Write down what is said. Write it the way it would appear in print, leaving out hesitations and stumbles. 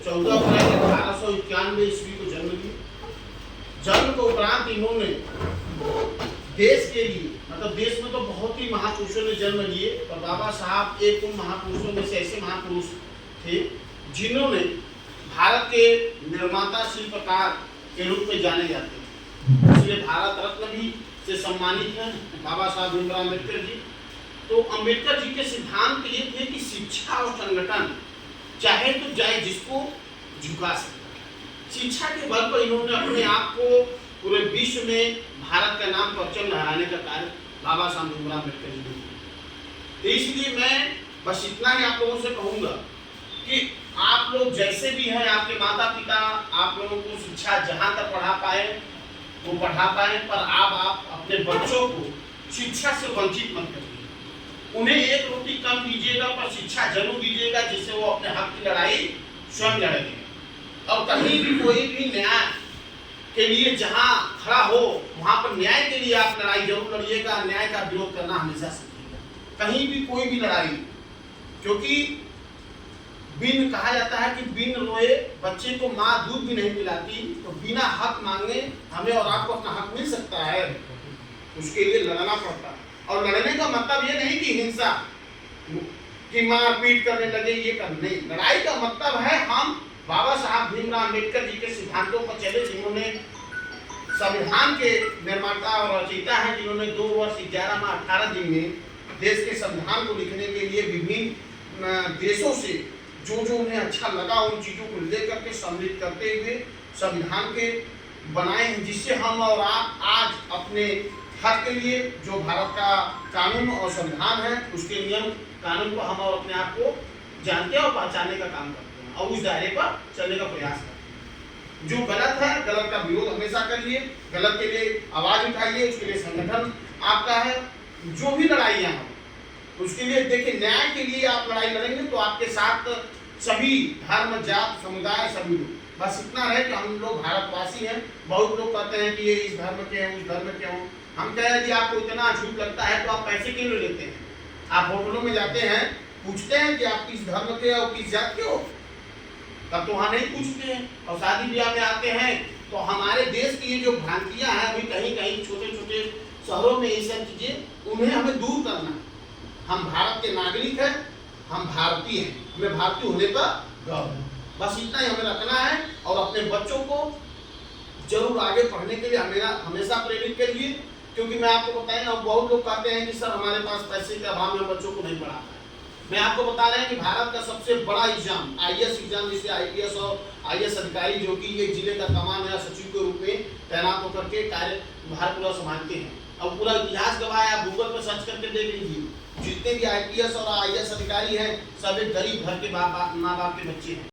14 अप्रैल 1891 ईस्वी को जन्म लिया। जन्म के उपरांत इन्होंने देश के लिए, मतलब देश में तो बहुत ही महापुरुषों ने जन्म लिए, पर बाबा साहब एक उन महापुरुषों में से ऐसे महापुरुष थे जिन्होंने भारत के निर्माता शिल्पकार के रूप में जाने जाते हैं। इसलिए भारत रत्न भी से सम्मानित हैं बाबा साहब भीमराव अम्बेडकर जी। तो अम्बेडकर जी के सिद्धांत ये थे कि शिक्षा और संगठन चाहे तो जाए जिसको झुका सकता है। शिक्षा के बल पर इन्होंने अपने आप को पूरे विश्व में भारत का नाम परचम लहराने का कार्य बाबा साहब भीमराव अम्बेडकर जी ने किया। तो इसलिए मैं बस इतना ही आप लोगों से कहूँगा कि आप लोग जैसे भी हैं, आपके माता पिता आप लोगों को शिक्षा जहाँ तक पढ़ा पाए वो पढ़ा पाए, पर आप अपने बच्चों को शिक्षा से वंचित मत करिए। उन्हें एक रोटी कम दीजिएगा पर शिक्षा जरूर दीजिएगा जिससे वो अपने हक की लड़ाई स्वयं लड़ेंगे। और कहीं भी कोई भी न्याय के लिए जहां खड़ा हो वहां पर न्याय के लिए आप लड़ाई जरूर लड़िएगा। न्याय का विरोध करना हमेशा सीखिएगा, कहीं भी कोई भी लड़ाई, क्योंकि बिन कहा जाता है कि बिन रोए बच्चे को माँ दूध भी नहीं पिलाती। तो बिना हक मांगे हमें और आपको अपना हक मिल सकता है, उसके लिए लड़ना पड़ता है। और लड़ने का मतलब ये नहीं कि हिंसा कि मारपीट करने लगे, ये करने। लड़ाई का मतलब है हम बाबा साहब भीमराव अम्बेडकर जी के सिद्धांतों पर चले, जिन्होंने संविधान के निर्माता और रचयिता हैं, जिन्होंने 2 वर्ष 11 माह 18 दिन में देश के संविधान को लिखने के लिए विभिन्न देशों से जो उन्हें अच्छा लगा उन चीज़ों को लेकर के सम्मिलित करते हुए संविधान के बनाए हैं, जिससे हम और आप आज अपने हक के लिए जो भारत का कानून और संविधान है उसके नियम कानून को हम और अपने आप को जानते हैं और पहचानने का काम करते हैं और उस दायरे पर चलने का प्रयास करते हैं। जो गलत है, गलत का विरोध हमेशा करिए, गलत के लिए आवाज उठाइए, उसके लिए संगठन आपका है। जो भी लड़ाइयाँ हैं उसके लिए देखिए, न्याय के लिए आप लड़ाई लड़ेंगे तो आपके साथ सभी धर्म जात समुदाय सभी लोग। बस इतना है कि हम लोग भारतवासी हैं। बहुत लोग कहते हैं कि ये इस धर्म के हैं उस धर्म के हों। हम कह रहे हैं कि आपको इतना झूठ लगता है तो आप पैसे क्यों लेते हैं? आप होटलों में जाते हैं, पूछते हैं कि आप किस धर्म के और किस जात के हो? तब तो वहाँ नहीं पूछते हैं। और शादी ब्याह में आते हैं तो हमारे देश की ये जो भ्रांतियाँ हैं अभी कहीं कहीं छोटे छोटे शहरों में ये सब चीज़ें उन्हें हमें दूर करना है। हम भारत के नागरिक हैं, हम भारतीय हैं, हमें भारतीय होने का गर्व है। बस इतना ही हमें रखना है और अपने बच्चों को जरूर आगे पढ़ने के लिए हमेशा प्रेरित करिए। क्योंकि मैं आपको बताएं ना, बहुत लोग कहते हैं कि सर हमारे पास पैसे के अभाव में बच्चों को नहीं पढ़ा पाए। मैं आपको बता रहे हैं कि भारत का सबसे बड़ा एग्जाम आईएएस एग्जाम, जिसे आईपीएस और आईएएस अधिकारी जो कि एक जिले का कमान या सचिव के रूप में तैनात होकर के कार्यभार पूरा संभालते हैं। अब पूरा इतिहास गवाह है, आप गूगल पर सर्च करके देख लीजिए, जितने भी आईपीएस और आईएएस अधिकारी हैं सब एक गरीब घर के माँ बाप के बच्चे हैं।